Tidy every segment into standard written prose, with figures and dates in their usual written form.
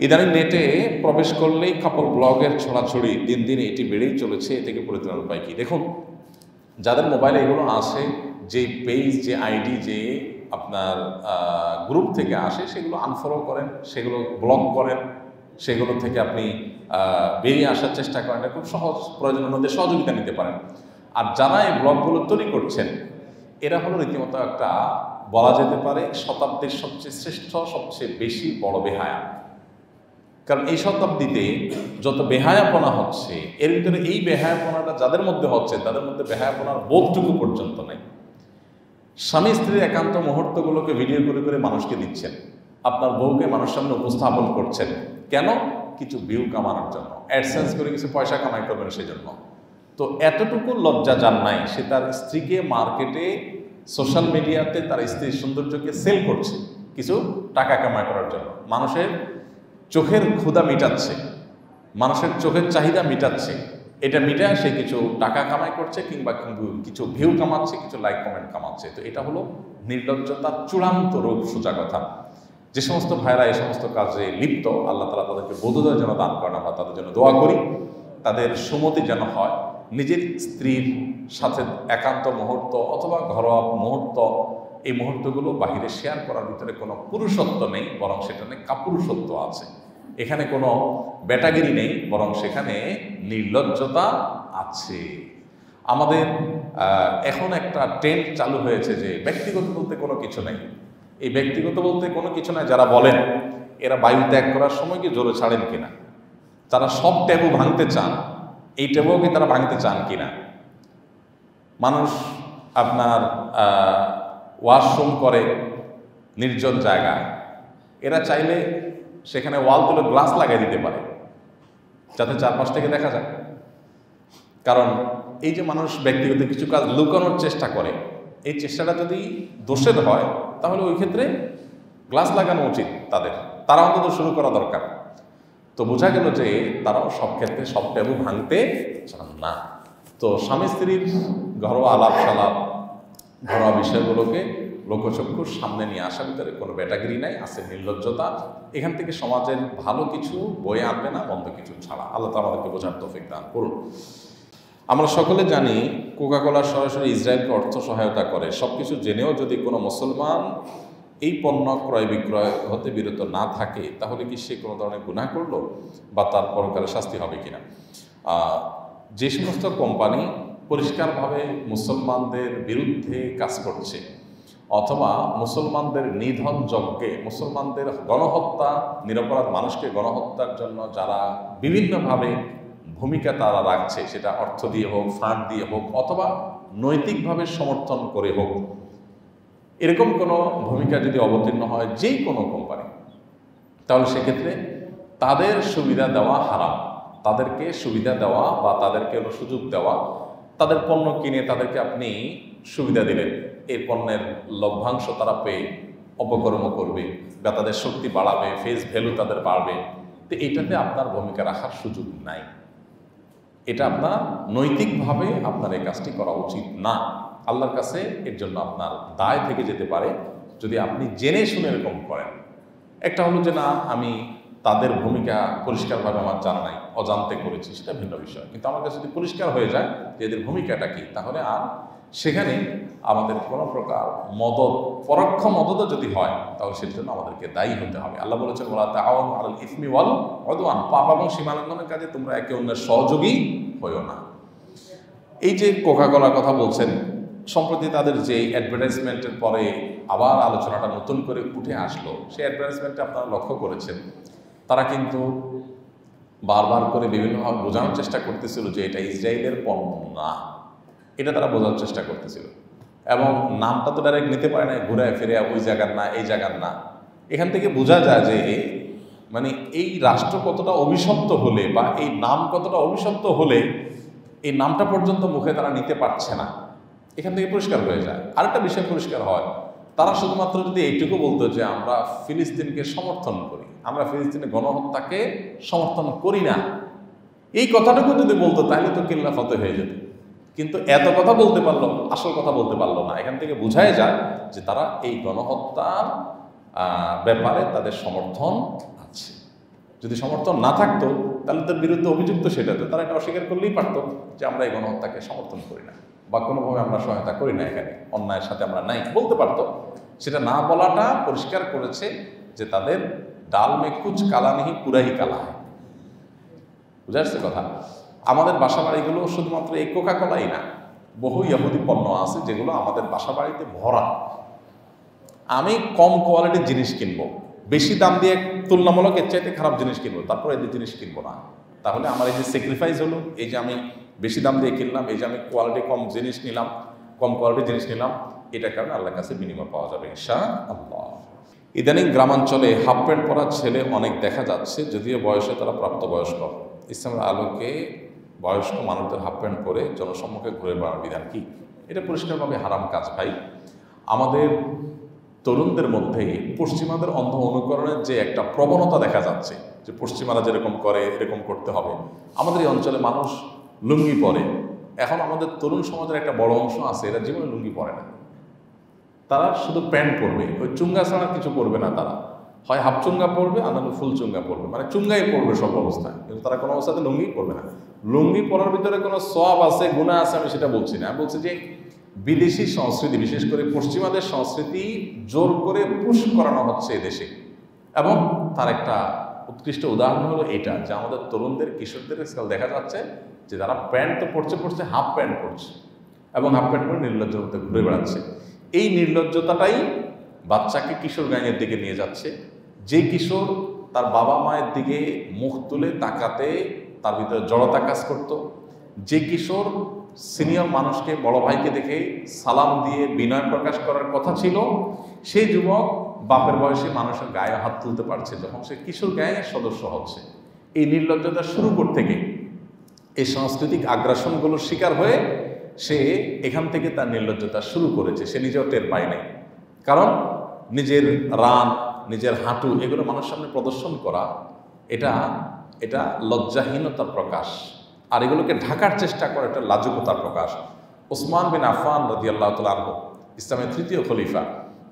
ইদানিং নেটে প্রবেশ করলেই কাপল ব্লগের ছড়াছড়ি দিন দিন এটি বেড়েই চলেছে। এ থেকে পরিত্রাণের উপায় কি? দেখুন, যাদের মোবাইলে এগুলো আসে, যে পেজ, যে আইডি, যে আপনার গ্রুপ থেকে আসে, সেগুলো আনফলো করেন, সেগুলো ব্লক করেন, সেগুলো থেকে আপনি বেরিয়ে আসার চেষ্টা করেন। খুব সহজ, প্রয়োজনের মধ্যে সহযোগিতা নিতে পারেন। আর যারা এই ব্লগগুলো তৈরি করছেন, এরা হলো রীতিমতো একটা, বলা যেতে পারে, শতাব্দীর সবচেয়ে শ্রেষ্ঠ, সবচেয়ে বেশি বড় বেহায়া। কারণ এই শতাব্দীতে যত বেহায়াপনা হচ্ছে, এর ভিতরে এই বেহায়াপনাটা যাদের মধ্যে হচ্ছে, তাদের মধ্যে বেহায়াপনার বোধটুকু পর্যন্ত নেই। স্বামী স্ত্রীর একান্ত মুহূর্তগুলোকে ভিডিও করে করে মানুষকে দিচ্ছেন, আপনার বউকে মানুষের সামনে উপস্থাপন করছেন। কেন? কিছু ভিউ কামানোর জন্য, অ্যাডসেন্স করে কিছু পয়সা কামাই করবেন সেজন্য। তো এতটুকু লজ্জা যার নাই, সে তার স্ত্রীকে মার্কেটে, সোশ্যাল মিডিয়াতে তার স্ত্রীর সৌন্দর্যকে সেল করছে কিছু টাকা কামাই করার জন্য। মানুষের চোখের ক্ষুধা মিটাচ্ছে, মানুষের চোখের চাহিদা মিটাচ্ছে। এটা মিটায় সে কিছু টাকা কামাই করছে, কিংবা কিছু ভিউ কামাচ্ছে, কিছু লাইক কমেন্ট কামাচ্ছে। তো এটা হলো নির্লজ্জতার চূড়ান্ত রূপ, সোজা কথা। যে সমস্ত ভাইরা এই সমস্ত কাজে লিপ্ত, আল্লাহ তাআলা তাদেরকে বোধোদয় যেন দান করেন। আমরা তাদের জন্য দোয়া করি, তাদের সুমতি যেন হয়। নিজের স্ত্রীর সাথে একান্ত মুহূর্ত অথবা ঘরোয়া মুহূর্ত, এই মুহূর্তগুলো বাহিরে শেয়ার করার ভিতরে কোনো পুরুষত্ব নেই, বরং সেখানে কাপুরুষত্ব আছে। এখানে কোনো ব্যাটাগিরি নেই, বরং সেখানে নির্লজ্জতা আছে। আমাদের এখন একটা ট্রেন্ড চালু হয়েছে যে ব্যক্তিগত বলতে কোনো কিছু নেই। এই ব্যক্তিগত বলতে কোনো কিছু নাই যারা বলেন, এরা বায়ু ত্যাগ করার সময় কি জোরে ছাড়েন কিনা, তারা সব ট্যাবু ভাঙতে চান, এই ট্যাবুকে তারা ভাঙতে চান কিনা। মানুষ আপনার ওয়াশরুম করে নির্জন জায়গায়, এরা চাইলে সেখানে ওয়াল তুলে গ্লাস লাগাই দিতে পারে, যাতে চারপাশ থেকে দেখা যায়। কারণ এই যে মানুষ ব্যক্তিগত কিছু কাজ লুকানোর চেষ্টা করে, এই চেষ্টাটা যদি দোষের হয়, তাহলে ওই ক্ষেত্রে গ্লাস লাগানো উচিত তারা অন্তত শুরু করা দরকার। তো বোঝা গেল যে তারাও সব ক্ষেত্রে সব ট্যাবু ভাঙতে চান না। তো স্বামী স্ত্রীর ঘরোয়া আলাপ সালাপ, ঘরোয়া বিষয়গুলোকে লোকচক্ষুর সামনে নিয়ে আসার ভিতরে কোনো ব্যাটাগিরি নাই, আছে নির্লজ্জতা। এখান থেকে সমাজের ভালো কিছু বয়ে আনবে না, মন্দ কিছু ছাড়া। আল্লাহ তাআলা আমাদেরকে বোঝার তৌফিক দান করুন। আমরা সকলে জানি কোকা-কোলা সরাসরি ইসরায়েলকে অর্থ সহায়তা করে। সব কিছু জেনেও যদি কোনো মুসলমান এই পণ্য ক্রয় বিক্রয় হতে বিরত না থাকে, তাহলে কি সে কোনো ধরনের গুনাহ করলো, বা তার পরকালে শাস্তি হবে কিনা? যে সমস্ত কোম্পানি পরিষ্কারভাবে মুসলমানদের বিরুদ্ধে কাজ করছে, অথবা মুসলমানদের নিধন যজ্ঞে, মুসলমানদের গণহত্যা, নিরপরাধ মানুষকে গণহত্যার জন্য যারা বিভিন্নভাবে ভূমিকা তারা রাখছে, সেটা অর্থ দিয়ে হোক, ফান্ড দিয়ে হোক, অথবা নৈতিকভাবে সমর্থন করে হোক, এরকম কোনো ভূমিকা যদি অবতীর্ণ হয় যেই কোনো কোম্পানি, তাহলে সেক্ষেত্রে তাদের সুবিধা দেওয়া হারাম। তাদেরকে সুবিধা দেওয়া বা তাদেরকে সুযোগ দেওয়া, তাদের পণ্য কিনে তাদেরকে আপনি সুবিধা দিলেন, এই পণ্যের লভ্যাংশ তারা পেয়ে অপকর্ম করবে বা তাদের শক্তি বাড়াবে, ফেস ভ্যালু তাদের বাড়বে। তো এইটাতে আপনার ভূমিকা রাখার সুযোগ নাই। এটা আপনার নৈতিকভাবে আপনার এই কাজটি করা উচিত না। আল্লাহর কাছে এর জন্য আপনার দায় থেকে যেতে পারে যদি আপনি জেনে শুনে এরকম করেন। একটা হলো যে না, আমি তাদের ভূমিকা পরিষ্কারভাবে আমার জানা নাই, অজান্তে করেছি, সেটা ভিন্ন বিষয়। কিন্তু আমার কাছে যদি পরিষ্কার হয়ে যায় যে এদের ভূমিকাটা কি, তাহলে আর সেখানে আমাদের কোনো প্রকার মদদ, পরোক্ষ মদতও যদি হয়, তাহলে সেটার জন্য আমাদেরকে দায়ী হতে হবে। আল্লাহ বলেছেন, ওয়ালা তাআওয়ানু আলাল ইসমি ওয়াল উদওয়ান, পাপ এবং সীমালঙ্ঘনের কাজে তোমরা একে অন্যের সহযোগী হইও না। এই যে কোকা-কোলার কথা বলছেন, সম্প্রতি তাদের যে অ্যাডভার্টাইজমেন্টের পরে আবার আলোচনাটা নতুন করে উঠে আসলো, সেই অ্যাডভার্টাইজমেন্টে আপনারা লক্ষ্য করেছেন, তারা কিন্তু বারবার করে বিভিন্নভাবে বোঝানোর চেষ্টা করতেছিল যে এটা ইসরায়েলের পণ্য না, এটা তারা বোঝার চেষ্টা করতেছিল। এবং নামটা তো ডাইরেক্ট নিতে পারে না, ঘুরায় ফিরে ওই জায়গার না, এই জায়গার না। এখান থেকে বোঝা যায় যে মানে এই রাষ্ট্র কতটা অভিশপ্ত হলে, বা এই নাম কতটা অভিশপ্ত হলে এই নামটা পর্যন্ত মুখে তারা নিতে পারছে না। এখান থেকে পরিষ্কার হয়ে যায়। আরেকটা বিষয় পরিষ্কার হয়, তারা শুধুমাত্র যদি এইটুকু বলতো যে আমরা ফিলিস্তিনকে সমর্থন করি, আমরা ফিলিস্তিনের গণহত্যাকে সমর্থন করি না, এই কথাটুকু যদি বলতো, তাহলে তো কিল্লা ফতে হয়ে যেত। কিন্তু এত কথা বলতে পারলো, আসল কথা বলতে পারলো না। এখান থেকে বোঝাই যায় যে তারা এই গণহত্যার ব্যাপারে তাদের সমর্থন আছে। যদি সমর্থন না থাকতো তাহলে তার বিরুদ্ধে অভিযুক্ত সেটাতে তারা এটা অস্বীকার করলেই পারতো যে আমরা এই গণহত্যাকে সমর্থন করি না বা কোনোভাবে আমরা সহায়তা করি না, এখানে অন্যায়ের সাথে আমরা নাই, বলতে পারতো। সেটা না বলাটা পরিষ্কার করেছে যে তাদের ডাল মে কুচ কালা নেই পুরাই কালা হয়। বুঝা যাচ্ছে কথা? আমাদের বাসা বাড়িগুলো শুধুমাত্র এই কোকা কোলাই না, বহু ইহুদি পণ্য আছে যেগুলো আমাদের বাসা বাড়িতে ভরা। আমি কম কোয়ালিটির জিনিস কিনবো, বেশি দাম দিয়ে তুলনামূলক এর চাইতে খারাপ জিনিস কিনবো, তারপরে এই জিনিস কিনবো না। তাহলে আমার এই যে স্যাক্রিফাইস হলো, এই যে আমি বেশি দাম দিয়ে কিনলাম, এই যে আমি কোয়ালিটি কম জিনিস নিলাম, কম কোয়ালিটির জিনিস নিলাম, এটার কারণে আল্লাহর কাছে বিনিময় পাওয়া যাবে ইনশাআল্লাহ। ইদানিং গ্রামাঞ্চলে হাফ প্যান্ট পরা ছেলে অনেক দেখা যাচ্ছে, যদিও বয়সে তারা প্রাপ্তবয়স্ক। ইসলামের আলোকে বয়স্ক মানুষদের হাফ প্যান্ট পরে জনসম্মুখে ঘুরে বেড়ানোর বিধান কি? এটা পরিষ্কারভাবে হারাম কাজ ভাই। আমাদের তরুণদের মধ্যে পশ্চিমাদের অন্ধ অনুকরণের যে একটা প্রবণতা দেখা যাচ্ছে, যে পশ্চিমারা যেরকম করে এরকম করতে হবে। আমাদের এই অঞ্চলে মানুষ লুঙ্গি পরে, এখন আমাদের তরুণ সমাজের একটা বড় অংশ আছে এরা জীবনে লুঙ্গি পরে না, তারা শুধু প্যান্ট পরবে, ওই চুঙ্গা ছাড়া কিছু পরবে না। তারা হয় হাফ চুঙ্গা পরবে আর নাহলে ফুল চুঙ্গা পরবে, মানে চুঙ্গাই পরবে সব অবস্থায়, কিন্তু তারা কোনো অবস্থাতে লুঙ্গি পরবে না। লুঙ্গি পরার ভিতরে কোনো সওয়াব আছে গুনাহ আছে আমি সেটা বলছি না, আমি বলছি যে বিদেশি সংস্কৃতি, বিশেষ করে পশ্চিমাদের সংস্কৃতি জোর করে পুশ করানো হচ্ছে এদেশে। এবং তার একটা উৎকৃষ্ট উদাহরণ হলো এটা, যে আমাদের তরুণদের কিশোরদের আজকাল দেখা যাচ্ছে যে তারা প্যান্ট তো পরছে হাফ প্যান্ট পরছে, এবং হাফ প্যান্ট পরে নির্লজ্জের মধ্যে ঘুরে বেড়াচ্ছে। এই নির্লজ্জতাটাই বাচ্চাকে কিশোর গাইনের দিকে নিয়ে যাচ্ছে। যে কিশোর তার বাবা মায়ের দিকে মুখ তুলে তাকাতে তার ভিতরে জড়তা কাজ করত, যে কিশোর সিনিয়র মানুষকে, বড় ভাইকে দেখে সালাম দিয়ে বিনয় প্রকাশ করার কথা ছিল, সেই যুবক বাপের বয়সে মানুষের গায়ে হাত তুলতে পারছে যখন সে কিশোর গায়ের সদস্য হচ্ছে। এই নির্লজ্জতা শুরু করতে গিয়ে এই সাংস্কৃতিক আগ্রাসনগুলোর শিকার হয়ে সে এখান থেকে তার নির্লজ্জতা শুরু করেছে, সে নিজেও টের পায় নাই। কারণ নিজের রান, নিজের হাঁটু এগুলো মানুষের সামনে প্রদর্শন করা এটা লজ্জাহীনতার প্রকাশ, আর এগুলোকে ঢাকার চেষ্টা করা এটা লাজুকতার প্রকাশ। ওসমান বিন আফফান রাদিয়াল্লাহু তাআলা আনহু, ইসলামের তৃতীয় খলিফা,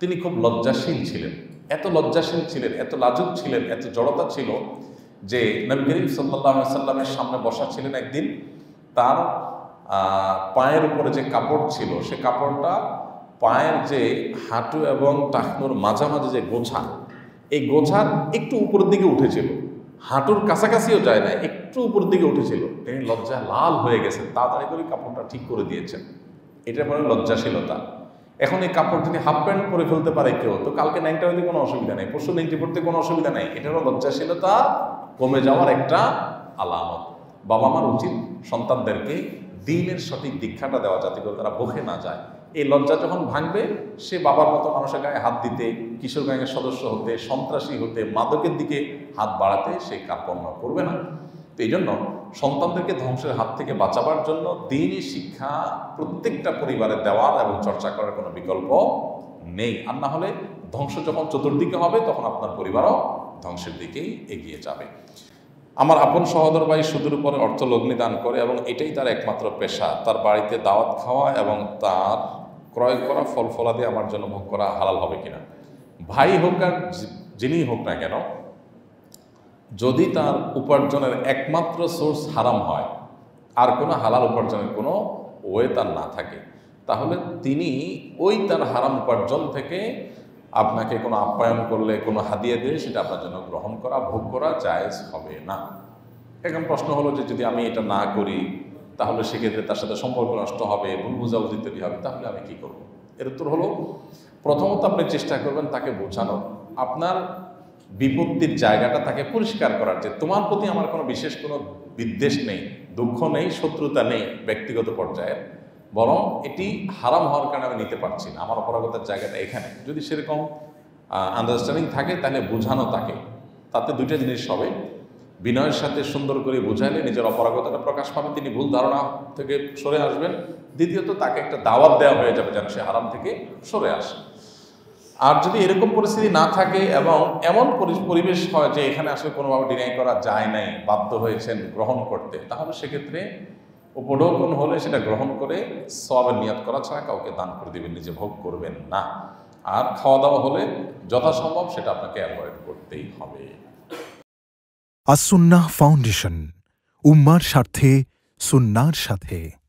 তিনি খুব লজ্জাশীল ছিলেন, এত লজ্জাশীল ছিলেন, এত লাজুক ছিলেন, এত জড়তা ছিল যে নবী করিম সাল্লাল্লাহু আলাইহি সাল্লামের সামনে বসা ছিলেন একদিন, তার পায়ের উপরে যে কাপড় ছিল সে কাপড়টা পায়ের যে হাঁটু এবং টাকনুর মাঝামাঝি যে গোছা, এই গোছার একটু উপরের দিকে উঠেছিল, হাঁটুর কাছাকাছিও যায় না, একটু উপরের দিকে উঠেছিল। তিনি লজ্জায় লাল হয়ে গেছেন, তাড়াতাড়ি করে কাপড়টা ঠিক করে দিয়েছেন। এটা বলে লজ্জাশীলতা। এখন এই কাপড় যদি হাফ প্যান্ট পরে ফেলতে পারে কেউ, তো কালকে নাইনটা হইতে কোনো অসুবিধা নেই, পরশু নাইনটি পড়তে কোনো অসুবিধা নেই। এটারও লজ্জাশীলতা কমে যাওয়ার একটা আলামত। বাবা মার উচিত সন্তানদেরকে দ্বীনের সঠিক দীক্ষাটা দেওয়া, যাতে করে তারা বকে না যায়। এই লজ্জা যখন ভাঙবে, সে বাবার মতো মানুষের গায়ে হাত দিতে, কিশোর গ্যাংয়ের সদস্য হতে, সন্ত্রাসী হতে, মাদকের দিকে হাত বাড়াতে সে কার্পণ্য করবে না। তো এই জন্য সন্তানদেরকে ধ্বংসের হাত থেকে বাঁচাবার জন্য দ্বীনি শিক্ষা প্রত্যেকটা পরিবারে দেওয়ার এবং চর্চা করার কোনো বিকল্প নেই। আর না হলে ধ্বংস যখন চতুর্দিকে হবে, তখন আপনার পরিবারও ধ্বংসের দিকেই এগিয়ে যাবে। আমার আপন সহোদর ভাই সুদের উপরে অর্থ লগ্নি দান করে এবং এটাই তার একমাত্র পেশা। তার বাড়িতে দাওয়াত খাওয়া এবং তার ক্রয় করা ফল ফলাদি আমার জন্য ভোগ করা হালাল হবে কিনা? ভাই হোক আর যিনি হোক না কেন, যদি তার উপার্জনের একমাত্র সোর্স হারাম হয়, আর কোনো হালাল উপার্জনের কোনো ওয়ে তার না থাকে, তাহলে তিনি ওই তার হারাম উপার্জন থেকে আপনাকে কোনো আপ্যায়ন করলে, কোনো হাদিয়া দিলে সেটা আপনার জন্য গ্রহণ করা, ভোগ করা জায়েজ হবে না। এখন প্রশ্ন হলো যে যদি আমি এটা না করি তাহলে সেক্ষেত্রে তার সাথে সম্পর্ক নষ্ট হবে, ভুল বুঝাবুঝি তৈরি হবে, তাহলে আমি কি করব? এর উত্তর হলো, প্রথমত আপনি চেষ্টা করবেন তাকে বোঝানোর, আপনার বিপত্তির জায়গাটা তাকে পরিষ্কার করার, যে তোমার প্রতি আমার কোনো বিশেষ কোনো বিদ্বেষ নেই, দুঃখ নেই, শত্রুতা নেই ব্যক্তিগত পর্যায়ের, বরং এটি হারাম হওয়ার কারণে আমি নিতে পারছি না, আমার অপারগতার জায়গাটা এখানে। যদি সেরকম আন্ডারস্ট্যান্ডিং থাকে তাহলে বোঝানো তাকে, তাতে দুইটা জিনিস হবে। বিনয়ের সাথে সুন্দর করে বোঝাইলে নিজের অপারগতাটা প্রকাশ পাবে, তিনি ভুল ধারণা থেকে সরে আসবেন। দ্বিতীয়ত তাকে একটা দাওয়াত দেওয়া হয়ে যাবে যেন সে হারাম থেকে সরে আসে। আর যদি এরকম পরিস্থিতি না থাকে এবং এমন পরিবেশ হয় যে এখানে আসলে কোনোভাবে ডিনাই করা যায় নাই, বাধ্য হয়েছেন গ্রহণ করতে, তাহলে সেক্ষেত্রে উপঢৌকন হলে সেটা গ্রহণ করে সওয়াবের নিয়ত করা ছাড়া কাউকে দান করে দেবেন, নিজে ভোগ করবেন না। আর খাওয়া দাওয়া হলে যথাসম্ভব সেটা আপনাকে অ্যাভয়েড করতেই হবে। আসুন্নাহ ফাউন্ডেশন, উম্মার স্বার্থে সুন্নাহর সাথে।